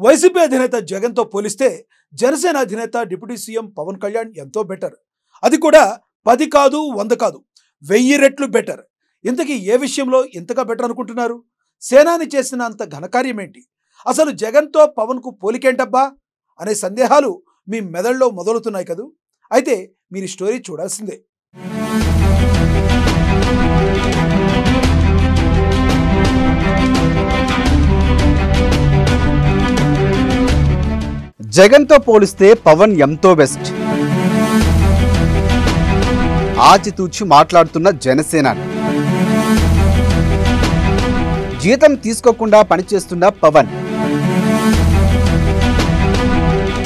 YCP అధినేత జగన్తో పోలిస్తే జనసేన అధినేత డిప్యూటీ సీఎం పవన్ కళ్యాణ్ ఎంతో బెటర్. అది కూడా 10 కాదు 100 కాదు 1000 రెట్లు బెటర్. ఇంతకీ ఏ విషయంలో ఇంతగా బెటర్ అనుకుంటున్నారు? సేనాని చేసిన అంత ఘనకార్యం ఏంటి? అసలు జగన్తో పవన్కు పోలికేంటబ్బా అనే సందేహాలు మీ మెదడులో మొదలుతున్నాయి కదూ. అయితే మీరు ఈ స్టోరీ చూడాల్సిందే. జగన్తో పోలిస్తే పవన్ ఎంతో బెస్ట్. ఆచితూచి మాట్లాడుతున్న జనసేన. జీతం తీసుకోకుండా పనిచేస్తున్న పవన్.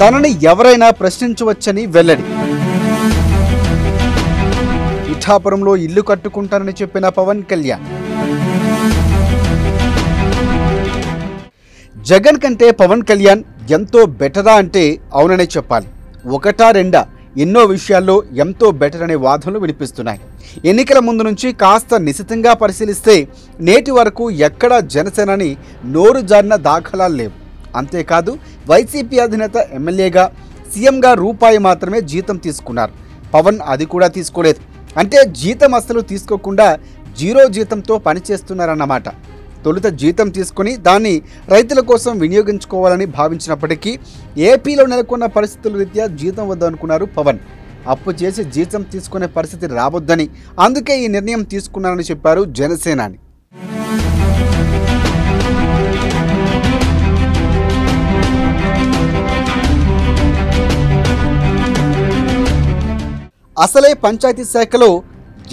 తనని ఎవరైనా ప్రశ్నించవచ్చని వెల్లడి. పిఠాపురంలో ఇల్లు కట్టుకుంటానని చెప్పిన పవన్ కళ్యాణ్. జగన్ కంటే పవన్ కళ్యాణ్ ఎంతో బెటరా అంటే అవుననే చెప్పాలి. ఒకటా రెండా ఎన్నో విషయాల్లో ఎంతో బెటర్ అనే వాదనలు వినిపిస్తున్నాయి. ఎన్నికల ముందు నుంచి కాస్త నిశితంగా పరిశీలిస్తే నేటి వరకు ఎక్కడా జనసేనని నోరు జారిన దాఖలాలు లేవు. అంతేకాదు వైసీపీ అధినేత ఎమ్మెల్యేగా సీఎంగా రూపాయి మాత్రమే జీతం తీసుకున్నారు. పవన్ అది కూడా తీసుకోలేదు. అంటే జీతం అస్సలు తీసుకోకుండా జీరో జీతంతో పనిచేస్తున్నారన్నమాట. తొలుత జీతం తీసుకుని దాన్ని రైతుల కోసం వినియోగించుకోవాలని భావించినప్పటికీ ఏపీలో నెలకొన్న పరిస్థితుల రీత్యా జీతం వద్దనుకున్నారు పవన్. అప్పు చేసి జీతం తీసుకునే పరిస్థితి రావద్దని, అందుకే ఈ నిర్ణయం తీసుకున్నారని చెప్పారు జనసేనాని. అసలే పంచాయతీ శాఖలో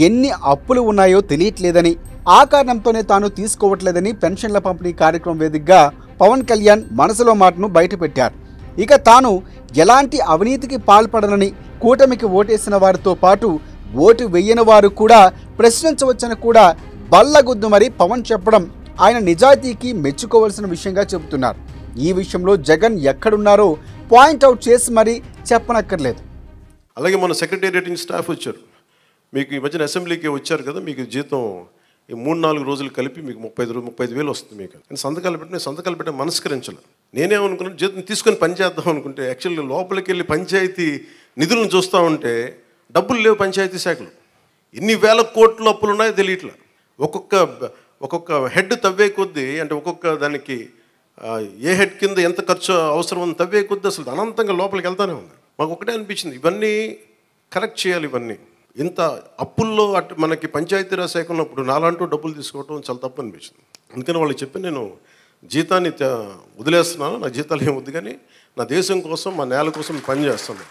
ఎన్ని అప్పులు ఉన్నాయో తెలియట్లేదని, ఆ కారణంతోనే తాను తీసుకోవట్లేదని పెన్షన్ల పంపిణీ కార్యక్రమం వేదికగా పవన్ కళ్యాణ్ మనసులో మాటను బయటపెట్టారు. ఇక తాను ఎలాంటి అవినీతికి పాల్పడనని, కూటమికి ఓటేసిన వారితో పాటు ఓటు వేయని వారు కూడా ప్రశ్నించవచ్చని కూడా బల్లగుద్దు మరి పవన్ చెప్పడం ఆయన నిజాయితీకి మెచ్చుకోవాల్సిన విషయంగా చెబుతున్నారు. ఈ విషయంలో జగన్ ఎక్కడున్నారో పాయింట్అవుట్ చేసి మరీ చెప్పనక్కర్లేదు. అలాగే మన సెక్రటేరియట్ స్టాఫ్ వచ్చారు. మీకు ఈ మధ్యన అసెంబ్లీకి వచ్చారు కదా, మీకు జీతం ఈ 3-4 రోజులు కలిపి మీకు 35,000 వస్తుంది. మీకు నేను సంతకాలు పెట్టే మనస్కరించాలి. నేనేమనుకున్నాను, జీతం తీసుకొని పని చేద్దాం అనుకుంటే యాక్చువల్గా లోపలికి వెళ్ళి పంచాయతీ నిధులను చూస్తూ ఉంటే డబ్బులు లేవు. పంచాయతీ శాఖలు ఎన్ని వేల కోట్ల అప్పులు ఉన్నాయో తెలియట్లా. ఒక్కొక్క హెడ్ తవ్వే కొద్దీ, అంటే ఒక్కొక్క దానికి ఏ హెడ్ కింద ఎంత ఖర్చు అవసరం అని తవ్వే కొద్దీ అసలు అనంతంగా లోపలికి వెళ్తానే ఉంది. మాకు ఒకటే అనిపించింది, ఇవన్నీ కరెక్ట్ చేయాలి. ఇవన్నీ ఇంత అప్పుల్లో అటు మనకి పంచాయతీరాజ్ శాఖ ఉన్నప్పుడు నాలంటూ డబ్బులు తీసుకోవడం చాలా తప్పు అనిపించింది. అందుకని వాళ్ళకి చెప్పి నేను జీతాన్ని వదిలేస్తున్నాను, నా జీతాలు ఏం వద్దు, కానీ నా దేశం కోసం, మా నేల కోసం పని చేస్తాను.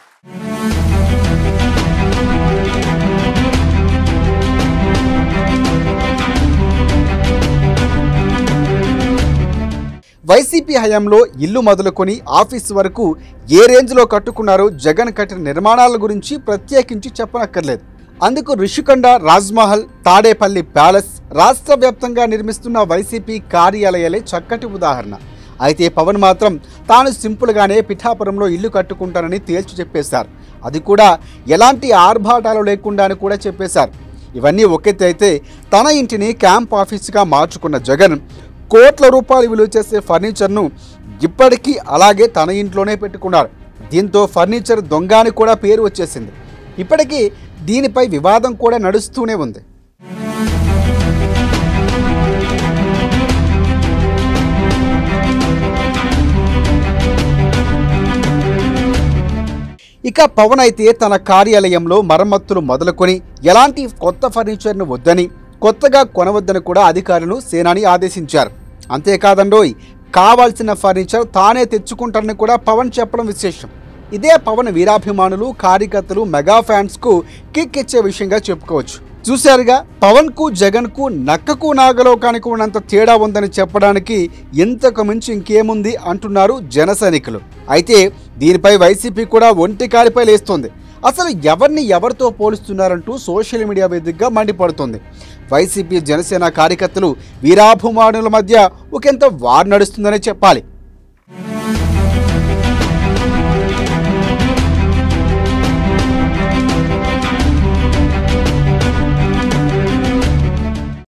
వైసీపీ హయాంలో ఇల్లు మొదలుకొని ఆఫీస్ వరకు ఏ రేంజ్లో కట్టుకున్నారో జగన్ కట్టిన నిర్మాణాల గురించి ప్రత్యేకించి చెప్పనక్కర్లేదు. అందుకు రిషికొండ, రాజ్మహల్, తాడేపల్లి ప్యాలెస్, రాష్ట్ర వ్యాప్తంగా నిర్మిస్తున్న వైసీపీ కార్యాలయాలే చక్కటి ఉదాహరణ. అయితే పవన్ మాత్రం తాను సింపుల్గానే పిఠాపురంలో ఇల్లు కట్టుకుంటానని తేల్చి చెప్పేశారు. అది కూడా ఎలాంటి ఆర్భాటాలు లేకుండా అని కూడా చెప్పేశారు. ఇవన్నీ ఒకెత్తి అయితే తన ఇంటిని క్యాంప్ ఆఫీస్గా మార్చుకున్న జగన్ కోట్ల రూపాయలు విలువ చేసే ఫర్నిచర్ను ఇప్పటికీ అలాగే తన ఇంట్లోనే పెట్టుకున్నారు. దీంతో ఫర్నిచర్ దొంగ అని కూడా పేరు వచ్చేసింది. ఇప్పటికీ దీనిపై వివాదం కూడా నడుస్తూనే ఉంది. ఇక పవన్ అయితే తన కార్యాలయంలో మరమ్మతులు మొదలుకొని ఎలాంటి కొత్త ఫర్నిచర్ను వద్దని, కొత్తగా కొనవద్దని కూడా అధికారులను సేనాని ఆదేశించారు. అంతేకాదండోయ్, కావాల్సిన ఫర్నిచర్ తానే తెచ్చుకుంటారని కూడా పవన్ చెప్పడం విశేషం. ఇదే పవన్ వీరాభిమానులు, కార్యకర్తలు, మెగా ఫ్యాన్స్కు కిక్ ఇచ్చే విషయంగా చెప్పుకోవచ్చు. చూశారుగా, పవన్కు జగన్కు నక్కకు నాగలోకానికి ఉన్నంత తేడా ఉందని చెప్పడానికి ఇంతకు మించి ఇంకేముంది అంటున్నారు జన సైనికులు. అయితే దీనిపై వైసీపీ కూడా ఒంటి కాలిపై లేస్తోంది. అసలు ఎవరిని ఎవరితో పోలుస్తున్నారంటూ సోషల్ మీడియా వేదికగా మండిపడుతోంది. వైసీపీ, జనసేన కార్యకర్తలు, వీరాభిమానుల మధ్య ఒకంత వార్ నడుస్తుందనే చెప్పాలి.